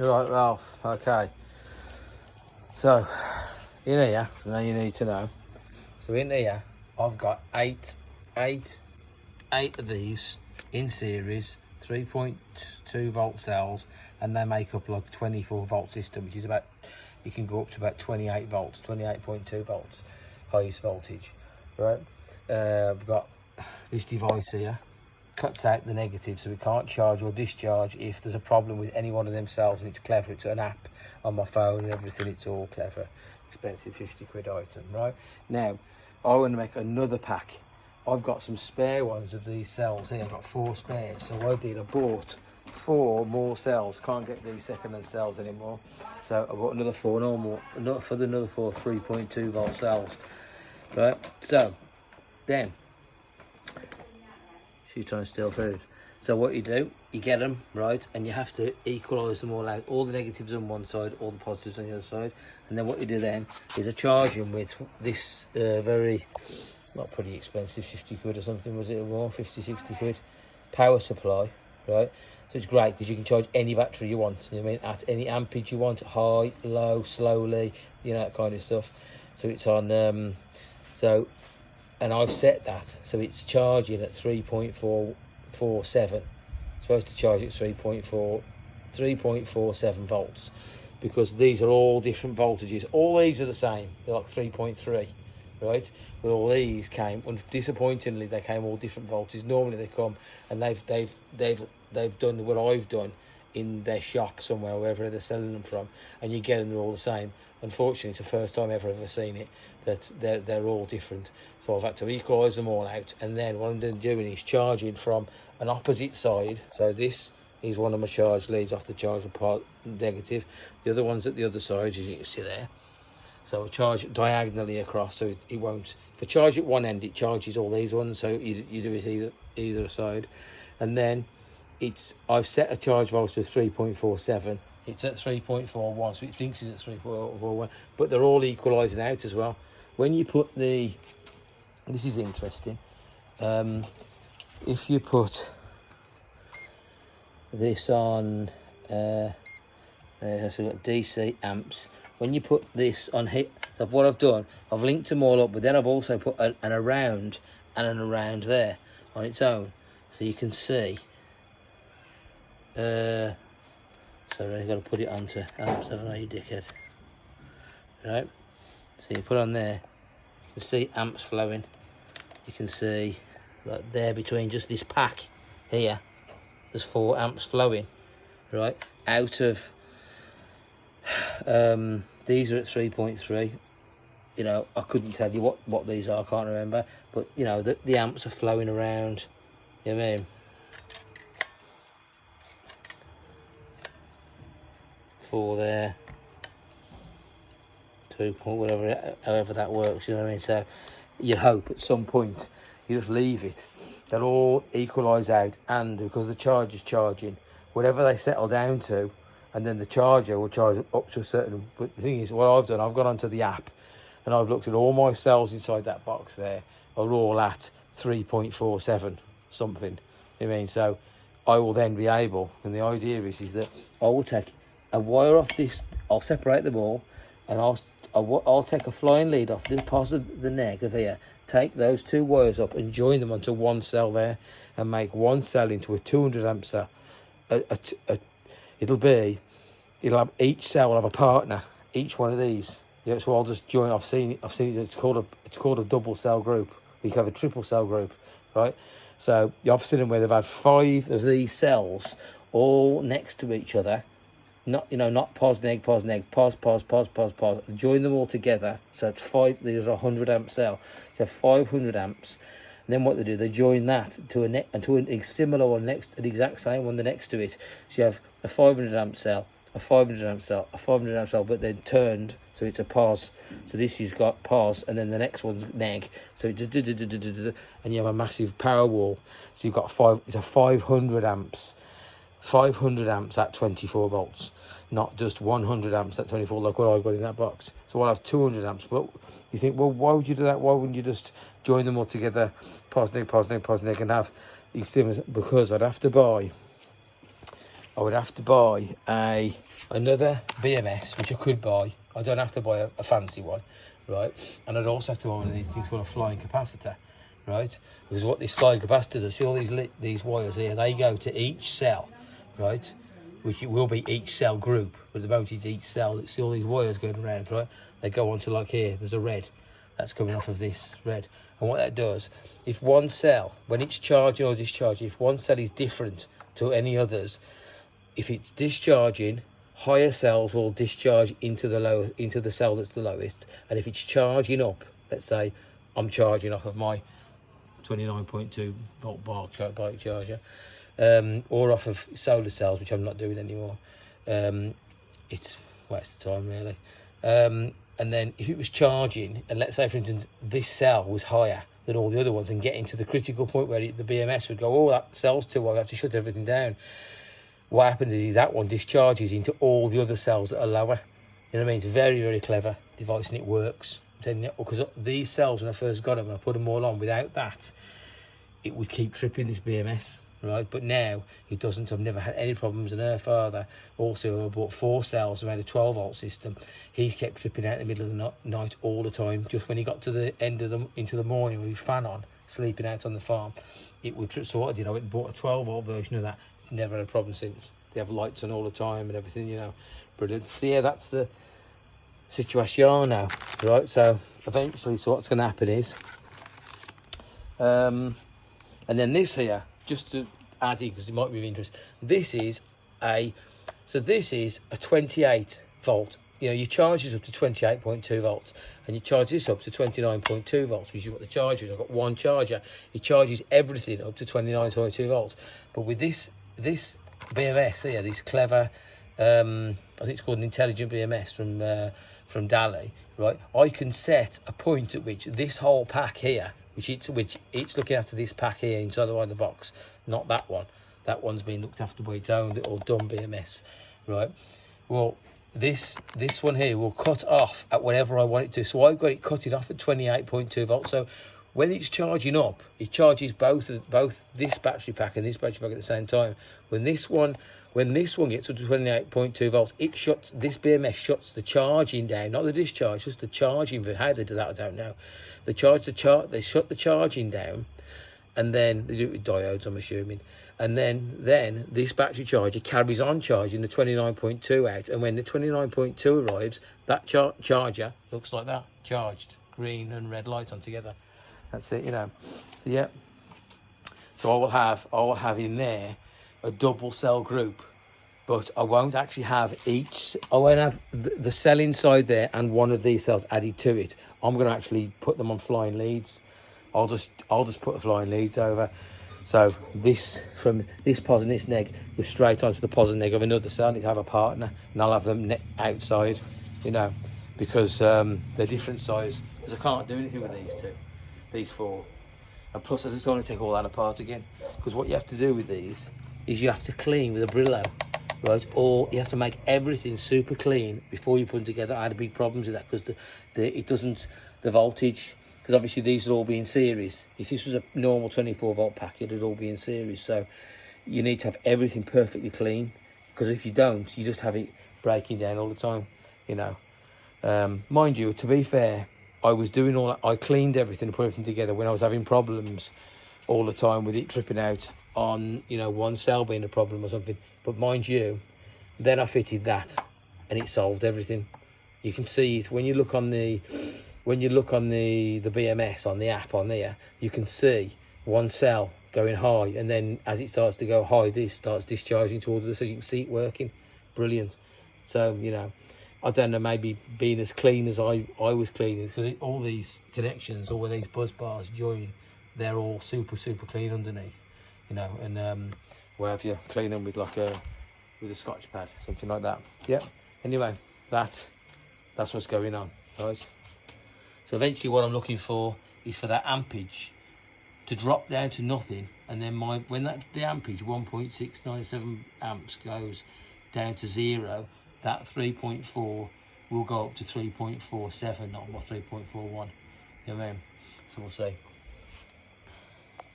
Right, Ralph. Okay. So, in here, so now you need to know. So in here, I've got eight of these in series, 3.2 volt cells, and they make up like a 24 volt system, which is about, you can go up to about 28 volts, 28.2 volts, highest voltage, right? I've got this device here, cuts out the negative, so we can't charge or discharge if there's a problem with any one of them cells, and it's clever. It's an app on my phone and everything. It's all clever. Expensive 50 quid item, right? Now I want to make another pack. I've got some spare ones of these cells here. I've got 4 spares, so I bought 4 more cells. Can't get these second-hand cells anymore, so I bought another 4 normal, not for the another 4 3.2 volt cells, right? So then she's trying to steal food. So what you do, you get them, right, and you have to equalise them all out. All the negatives on one side, all the positives on the other side. And then what you do then is I charge them with this very, not pretty expensive, 50 quid or something, was it, or more, 50, 60 quid, power supply, right? So it's great because you can charge any battery you want, you know what I mean, at any ampage you want, high, low, slowly, you know, that kind of stuff. So it's on, and I've set that so it's charging at 3.447. It's supposed to charge at 3.47 volts, because these are all different voltages. All these are the same. They're like 3.3, right? But all these came, and disappointingly, they came all different voltages. Normally they come and they've done what I've done in their shop somewhere, wherever they're selling them from, and you get them all the same. Unfortunately, it's the first time I've ever seen it that they're all different. So I've had to equalise them all out, and then what I'm doing is charging from an opposite side. So this is one of my charge leads off the charger part negative. The other one's at the other side, as you can see there. So I charge it diagonally across, so it won't. If I charge at one end, it charges all these ones. So you do it either side, and then I've set a charge voltage to 3.47. It's at 3.41, so it thinks it's at 3.41, but they're all equalising out as well. When you put this is interesting, if you put this on, so we've got DC amps, when you put this on here, so what I've done, I've linked them all up, but then I've also put an around and an around there on its own, so you can see, sorry, I've got to put it onto amps, I don't know, you dickhead. Right, so you put on there, you can see amps flowing. You can see, like there between just this pack here, there's 4 amps flowing, right, out of, these are at 3.3. You know, I couldn't tell you what these are, I can't remember, but you know, the amps are flowing around, you know what I mean? 4 there, 2 point whatever, however that works, you know what I mean? So you'd hope at some point you just leave it, they'll all equalise out, and because the charger's charging, whatever they settle down to, and then the charger will charge up to a certain. But the thing is, what I've done, I've gone onto the app and I've looked at all my cells inside that box there are all at 3.47 something, you know what I mean? So I will then be able, and the idea is that I will take a wire off this, I'll separate them all, and I'll take a flying lead off this part of the neck of here, take those 2 wires up and join them onto one cell there, and make one cell into a 200 amp cell. It'll have, each cell will have a partner, each one of these. Yeah, so I'll just join. I've seen it. It's called a double cell group. You can have a triple cell group, right? So I've seen them where they've had 5 of these cells all next to each other. Not pos neg, pos. Join them all together. So it's 5. These are 100 amp cell. So 500 amps. And then what they do, they join that to a similar one next, an exact same one the next to it. So you have a 500 amp cell, a 500 amp cell, a 500 amp cell, but then turned, so it's a pos. So this has got pos, and then the next one's neg. So and you have a massive power wall. So you've got it's a 500 amps. 500 amps at 24 volts, not just 100 amps at 24 like what I've got in that box. So I'll have 200 amps. But you think, well, why would you do that? Why wouldn't you just join them all together, pos neg, and have these sims? Because I'd have to buy I would have to buy another BMS, which I could buy. I don't have to buy a fancy one, right? And I'd also have to buy one of these things called a flying capacitor, right? Because what this flying capacitor does, see all these wires here, they go to each cell, right? Which it will be each cell group, but at the moment it's each cell. See all these wires going around, right? They go onto, like here, there's a red that's coming off of this red. And what that does, if one cell, when it's charging or discharging, if one cell is different to any others, if it's discharging, higher cells will discharge into the cell that's the lowest. And if it's charging up, let's say I'm charging off of my 29.2 volt bike charger, or off of solar cells, which I'm not doing anymore. It's waste of time, really. And then if it was charging, and let's say, for instance, this cell was higher than all the other ones and getting to the critical point where the BMS would go, oh, that cell's too high, I have to shut everything down. What happens is that one discharges into all the other cells that are lower. You know what I mean? It's a very, very clever device, and it works. Because these cells, when I first got them, and I put them all on, without that, it would keep tripping this BMS, right? But now it doesn't. I've never had any problems. And her father also bought 4 cells around a 12 volt system. He's kept tripping out in the middle of the night all the time. Just when he got to the end of into the morning with his fan on, sleeping out on the farm, it would trip. So what I did, I went and bought a 12 volt version of that. Never had a problem since. They have lights on all the time and everything, you know. Brilliant. So yeah, that's the situation now, right? So eventually, so what's going to happen is, and then this here, just to add in, because it might be of interest, this is a 28 volt. You know, your charge is up to 28.2 volts, and you charge this up to 29.2 volts, which is what the charger is. I've got one charger. It charges everything up to 29.2 volts. But with this BMS here, this clever, I think it's called an intelligent BMS from Dali, right? I can set a point at which this whole pack here, which it's looking after this pack here inside the box, not that one. That one's been looked after by its own little dumb BMS, right? Well, this one here will cut off at whatever I want it to. So I've got it cutting off at 28.2 volts. So when it's charging up, it charges both this battery pack and this battery pack at the same time. When this one gets up to 28.2 volts, this BMS shuts the charging down, not the discharge, just the charging. How they do that, I don't know. They shut the charging down, and then they do it with diodes, I'm assuming. And then this battery charger carries on charging the 29.2 out, and when the 29.2 arrives, that charger looks like that, charged, green and red light on together. That's it, you know. So yeah. So I will have in there a double cell group, but I won't actually have I won't have the cell inside there and one of these cells added to it. I'm going to actually put them on flying leads. I'll just put the flying leads over. So this, from this pos and this neg, goes straight onto the pos and neg of another cell. I need to have a partner, and I'll have them outside, you know, because they're different size. Because I can't do anything with these 4. And plus, I just don't want to take all that apart again. Because what you have to do with these is you have to clean with a Brillo, right? Or you have to make everything super clean before you put them together. I had big problems with that because the voltage. Because obviously these would all be in series. If this was a normal 24 volt pack, it would all be in series. So you need to have everything perfectly clean. Because if you don't, you just have it breaking down all the time, you know. Mind you, to be fair, I was doing all that. I cleaned everything and put everything together when I was having problems all the time with it tripping out on, you know, one cell being a problem or something. But mind you, then I fitted that and it solved everything. You can see it when you look on the BMS on the app on there, you can see one cell going high, and then as it starts to go high, this starts discharging to all the, so you can see it working. Brilliant. So, you know, I don't know, maybe being as clean as I was cleaning, because all these connections, or where these buzz bars join, they're all super clean underneath, you know, and wherever you clean them with with a Scotch pad, something like that. Yeah. Anyway, that's what's going on, right? So eventually what I'm looking for is for that ampage to drop down to nothing, and then when the ampage 1.697 amps goes down to 0, that 3.4 will go up to 3.47, not 3.41. You know what I mean? So we'll see.